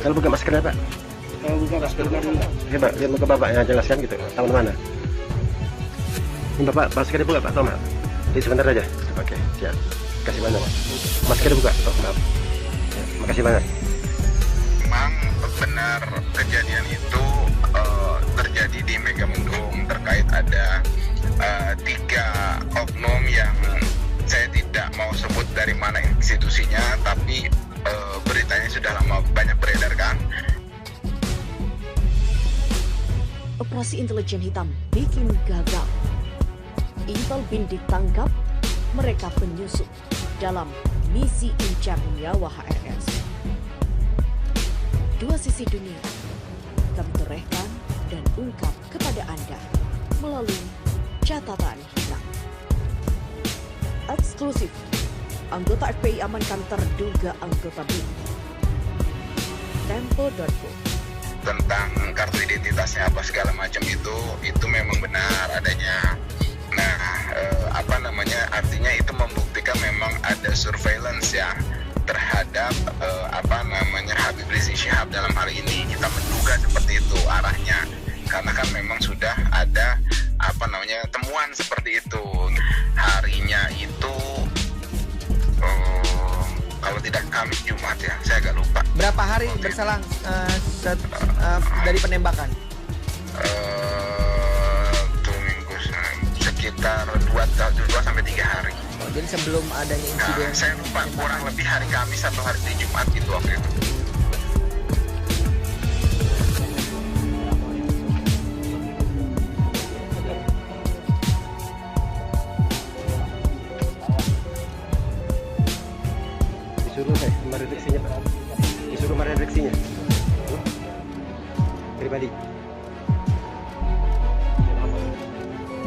Kalau buka maskernya Pak? Kalau buka maskernya enggak. Ya Pak, biar muka Bapak yang jelaskan gitu. Tahu mana? Ini Bapak, masker dibuka Pak, tolong. Jadi sebentar aja. Oke, siap. Kasih banyak Pak. Masker dibuka, maaf. Ya, makasih banyak. Memang benar kejadian itu terjadi di Megamendung terkait ada 3 oknum yang saya tidak mau sebut dari mana institusinya, tapi beritanya sudah lama banyak beredar kan. Operasi intelijen hitam bikin gagal. Intel bin ditangkap, mereka penyusup dalam misi incar nyawa HRS. Dua sisi dunia kami torehkan dan ungkap kepada Anda melalui catatan hitam. Eksklusif, anggota FPI amankan terduga anggota BIN. Tempo.co. Tentang kartu identitasnya apa segala macam itu memang benar adanya. Nah, artinya itu membuktikan memang ada surveillance ya terhadap Habib Rizik Syihab dalam hal ini. Kita menduga seperti itu arahnya, karena kan memang sudah ada temuan seperti itu. Harinya itu kalau tidak Kamis Jumat ya, saya agak lupa. Berapa hari berselang dari penembakan? 2 minggu, sekitar 2-3 hari. Oh, jadi sebelum adanya insiden. Saya lupa, kurang lebih hari Kamis atau hari Jumat gitu waktu itu. Disuruh kemarin redaksinya Pak. Disuruh kemarin redaksinya. Pribadi.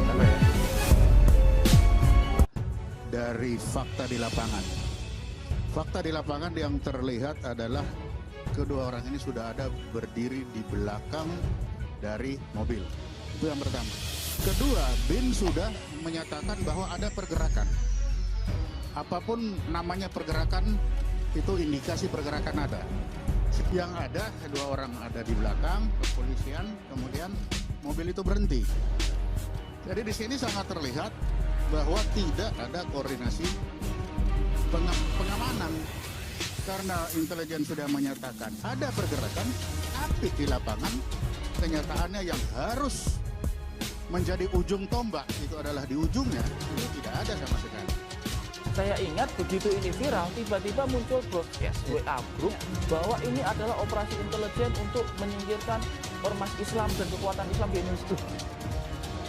Sama ya. Dari fakta di lapangan. Fakta di lapangan yang terlihat adalah kedua orang ini sudah ada berdiri di belakang dari mobil. Itu yang pertama. Kedua, BIN sudah menyatakan bahwa ada pergerakan. Apapun namanya pergerakan, itu indikasi pergerakan ada. Yang ada, kedua orang ada di belakang, kepolisian, kemudian mobil itu berhenti. Jadi di sini sangat terlihat bahwa tidak ada koordinasi pengamanan. Karena intelijen sudah menyatakan ada pergerakan, tapi di lapangan kenyataannya yang harus menjadi ujung tombak itu adalah di ujungnya, itu tidak ada sama sekali. Saya ingat begitu ini viral, tiba-tiba muncul broadcast WA group bahwa ini adalah operasi intelijen untuk menyingkirkan ormas Islam dan kekuatan Islam di Indonesia.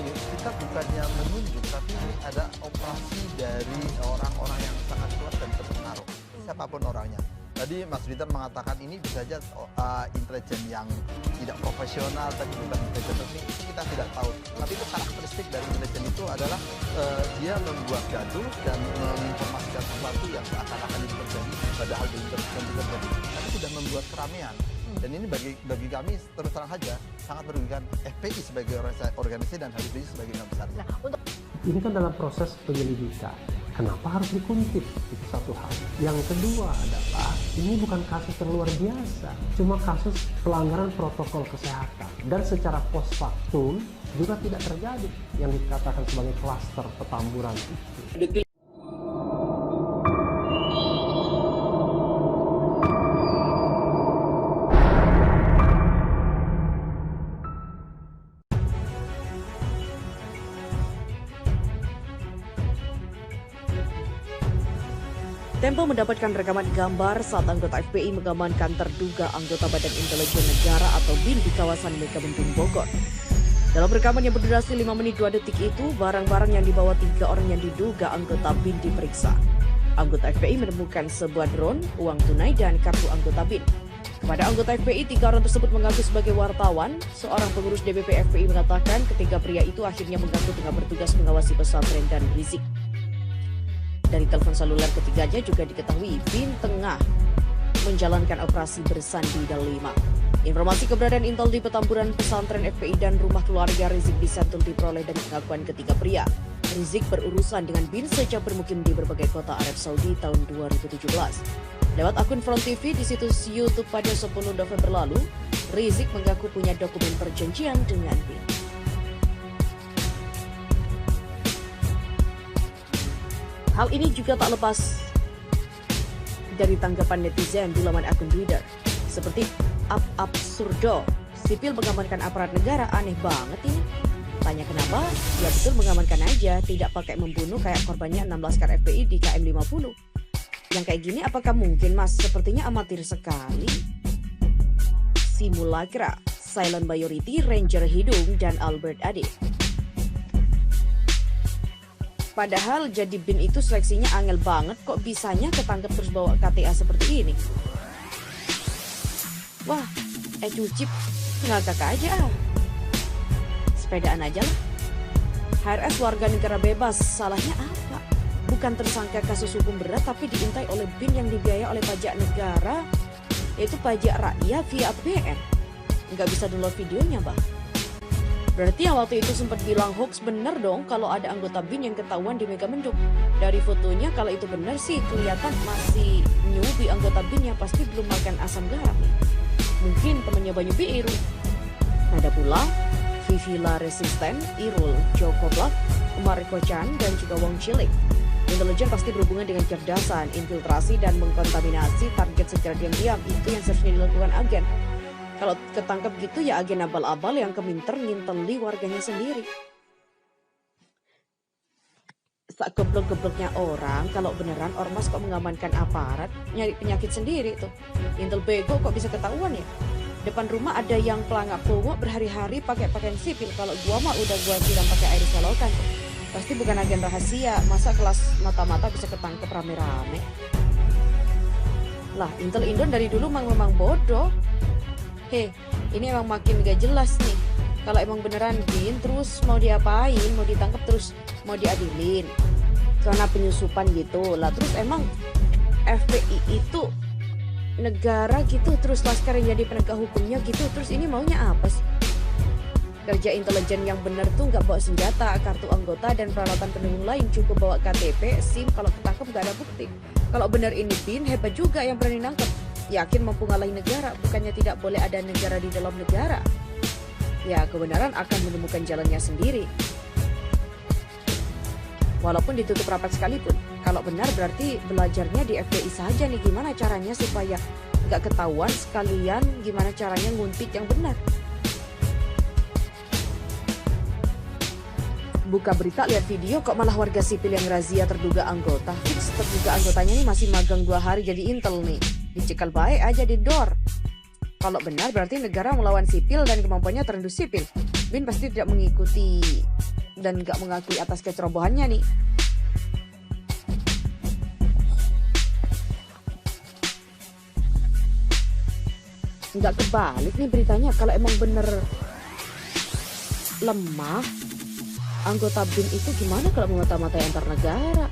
Kita bukannya menunjuk, tapi ini ada operasi dari orang-orang yang sangat kuat dan berpengaruh, siapapun orangnya. Tadi Mas Ridwan mengatakan ini bisa saja intelijen yang tidak profesional, tapi bukan intelijen resmi, itu kita tidak tahu. Tapi itu karakteristik dari intelijen itu adalah dia membuat gaduh dan menginformasikan sesuatu yang seakan-akan itu terjadi, padahal belum terjadi. Tapi sudah membuat keramaian. Dan ini bagi kami terus terang saja sangat merugikan FPI sebagai organisasi dan Habib Rizik sebagai imam besar. Ini kan dalam proses penyelidikan. Kenapa harus dikuntit? Itu satu hal. Yang kedua adalah ini bukan kasus yang luar biasa, cuma kasus pelanggaran protokol kesehatan. Dan secara post factum juga tidak terjadi yang dikatakan sebagai klaster Petamburan itu. Tempo mendapatkan rekaman gambar saat anggota FPI mengamankan terduga anggota Badan Intelijen Negara atau BIN di kawasan Megamendung, Bogor. Dalam rekaman yang berdurasi 5 menit 2 detik itu, barang-barang yang dibawa 3 orang yang diduga anggota BIN diperiksa. Anggota FPI menemukan sebuah drone, uang tunai, dan kartu anggota BIN. Kepada anggota FPI, 3 orang tersebut mengaku sebagai wartawan. Seorang pengurus DPP FPI mengatakan ketiga pria itu akhirnya mengaku tengah bertugas mengawasi pesantren dan Rizik. Dari telepon seluler ketiganya juga diketahui BIN tengah menjalankan operasi bersandi Delima. Informasi keberadaan Intel di Petamburan, pesantren FPI dan rumah keluarga Rizik Syihab diperoleh dari pengakuan ketiga pria. Rizik berurusan dengan BIN sejak bermukim di berbagai kota Arab Saudi tahun 2017. Lewat akun Front TV di situs YouTube pada 10 November lalu, Rizik mengaku punya dokumen perjanjian dengan BIN. Hal ini juga tak lepas dari tanggapan netizen di laman akun Twitter. Seperti absurdo, sipil mengamankan aparat negara, aneh banget ini. Tanya kenapa? Ya betul mengamankan aja, tidak pakai membunuh kayak korbannya 6 laskar FPI di KM 50. Yang kayak gini apakah mungkin mas? Sepertinya amatir sekali. Simulacra, Silent Majority, Ranger Hidung, dan Albert Ade. Padahal jadi BIN itu seleksinya angel banget, kok bisanya ketangkep terus bawa KTA seperti ini? Wah, cucip ngagak aja. Sepedaan aja lah. HRS warga negara bebas, salahnya apa? Bukan tersangka kasus hukum berat, tapi diintai oleh BIN yang dibiayai oleh pajak negara, yaitu pajak rakyat via APBN. Nggak bisa download videonya, Bang. Berarti yang waktu itu sempat bilang hoax bener dong kalau ada anggota BIN yang ketahuan di Megamendung. Dari fotonya kalau itu bener sih kelihatan masih newbie anggota BIN yang pasti belum makan asam garam nih. Mungkin temannya Banyu Biru. Ada pula Vivila Resisten, Irul, Joko Blak, Mariko Chan, dan juga Wong Cilik. Intelijen pasti berhubungan dengan kecerdasan, infiltrasi, dan mengkontaminasi target secara diam-diam. Itu yang seharusnya dilakukan agen. Kalau ketangkap gitu ya agen abal-abal yang keminter nginteli warganya sendiri. Sak geblok-gebloknya orang, kalau beneran ormas kok mengamankan aparat, nyari penyakit sendiri tuh. Intel bego kok bisa ketahuan ya? Depan rumah ada yang pelangak pulwo berhari-hari pakai pakaian sipil. Kalau gua mah udah gua siram pakai air selokan. Pasti bukan agen rahasia. Masa kelas mata-mata bisa ketangkep rame-rame? Lah, Intel Indon dari dulu memang bodoh. Hei, ini emang makin gak jelas nih. Kalau emang beneran BIN, terus mau diapain? Mau ditangkap terus mau diadilin? Karena penyusupan gitu. Lah terus emang FPI itu negara gitu, terus laskar yang jadi penegak hukumnya gitu, terus ini maunya apa sih? Kerja intelijen yang benar tuh nggak bawa senjata, kartu anggota, dan peralatan pendukung lain, cukup bawa KTP, SIM, kalau ketangkep nggak ada bukti. Kalau benar ini BIN, hebat juga yang berani nangkep. Yakin mampu ngalahin negara, bukannya tidak boleh ada negara di dalam negara. Ya, kebenaran akan menemukan jalannya sendiri. Walaupun ditutup rapat sekalipun. Kalau benar berarti belajarnya di FPI saja nih, gimana caranya supaya nggak ketahuan, sekalian gimana caranya nguntit yang benar. Buka berita, lihat video, kok malah warga sipil yang razia terduga anggota. Fix terduga anggotanya ini masih magang 2 hari jadi intel nih. Dicekal baik aja di door. Kalau benar berarti negara melawan sipil dan kemampuannya terendus sipil. BIN pasti tidak mengikuti dan nggak mengakui atas kecerobohannya nih. Nggak kebalik nih beritanya. Kalau emang bener lemah anggota BIN itu, gimana kalau memata-matai antar negara?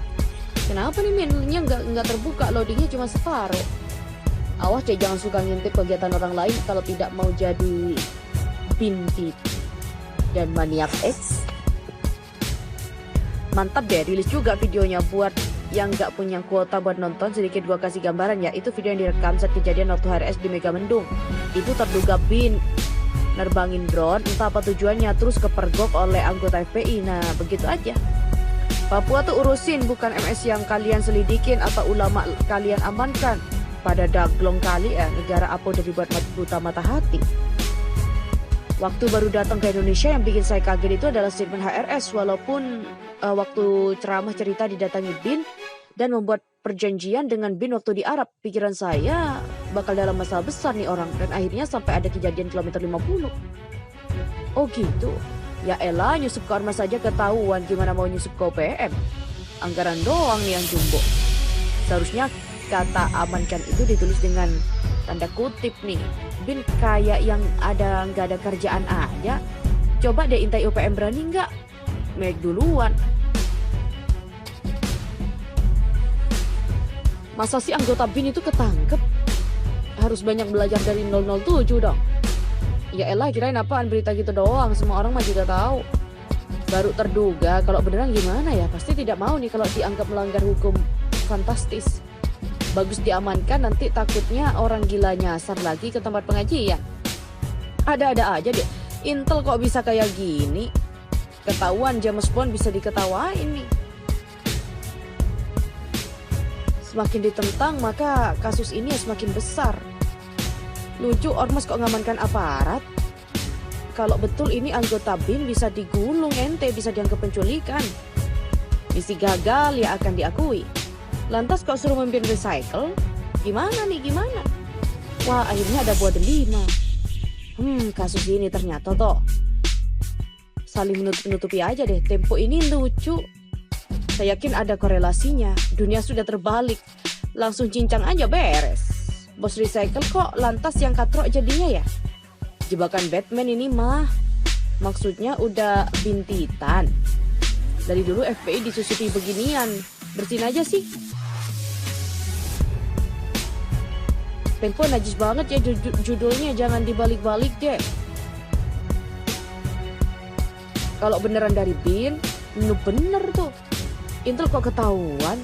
Kenapa nih menunya nggak terbuka, loadingnya cuma separuh? Awas deh, jangan suka ngintip kegiatan orang lain kalau tidak mau jadi bintit dan maniak X. Mantap deh, rilis juga videonya buat yang nggak punya kuota buat nonton. Sedikit gua kasih gambaran ya, itu video yang direkam saat kejadian waktu HRS di Megamendung. Itu terduga BIN nerbangin drone, entah apa tujuannya, terus kepergok oleh anggota FPI. Nah begitu aja. Papua tuh urusin, bukan MS yang kalian selidikin atau ulama kalian amankan. Pada daglong kali negara apa udah dibuat buta mata hati. Waktu baru datang ke Indonesia yang bikin saya kaget itu adalah statement HRS. Walaupun waktu ceramah cerita didatangi BIN dan membuat perjanjian dengan BIN waktu di Arab, pikiran saya bakal dalam masalah besar nih orang, dan akhirnya sampai ada kejadian kilometer 50. Oh gitu. Ya elah, nyusup ke ormas saja ketahuan, gimana mau nyusup ke OPM? Anggaran doang nih yang jumbo. Seharusnya kata amankan itu ditulis dengan tanda kutip nih. BIN kayak yang nggak ada kerjaan aja. Coba deh intai UPM, berani nggak? Make duluan. Masa sih anggota BIN itu ketangkep? Harus banyak belajar dari 007 dong. Ya elah, kirain apaan berita gitu doang, semua orang mah juga tahu. Baru terduga, kalau beneran gimana ya? Pasti tidak mau nih kalau dianggap melanggar hukum. Fantastis. Bagus diamankan, nanti takutnya orang gila nyasar lagi ke tempat pengajian. Ada-ada aja deh. Intel kok bisa kayak gini? Ketahuan James Bond bisa diketawain nih. Semakin ditentang maka kasus ini semakin besar. Lucu, ormas kok ngamankan aparat? Kalau betul ini anggota BIN bisa digulung ente, bisa dianggap penculikan. Misi gagal ya akan diakui. Lantas kok suruh memimpin recycle? Gimana nih, gimana? Wah, akhirnya ada buah delima. Kasus ini ternyata toh saling menutupi aja deh. Tempo ini lucu. Saya yakin ada korelasinya. Dunia sudah terbalik. Langsung cincang aja beres. Bos recycle kok lantas yang katrok jadinya ya? Jebakan Batman ini mah. Maksudnya udah bintitan. Dari dulu FPI disusupi beginian. Bersihin aja sih. Tempo najis banget ya judulnya, jangan dibalik-balik deh. Kalau beneran dari BIN, bener tuh. Intel kok ketahuan?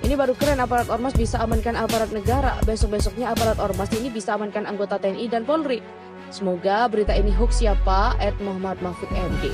Ini baru keren, aparat ormas bisa amankan aparat negara. Besok-besoknya aparat ormas ini bisa amankan anggota TNI dan Polri. Semoga berita ini hoax ya Pak, @Muhammad Mahfud MD.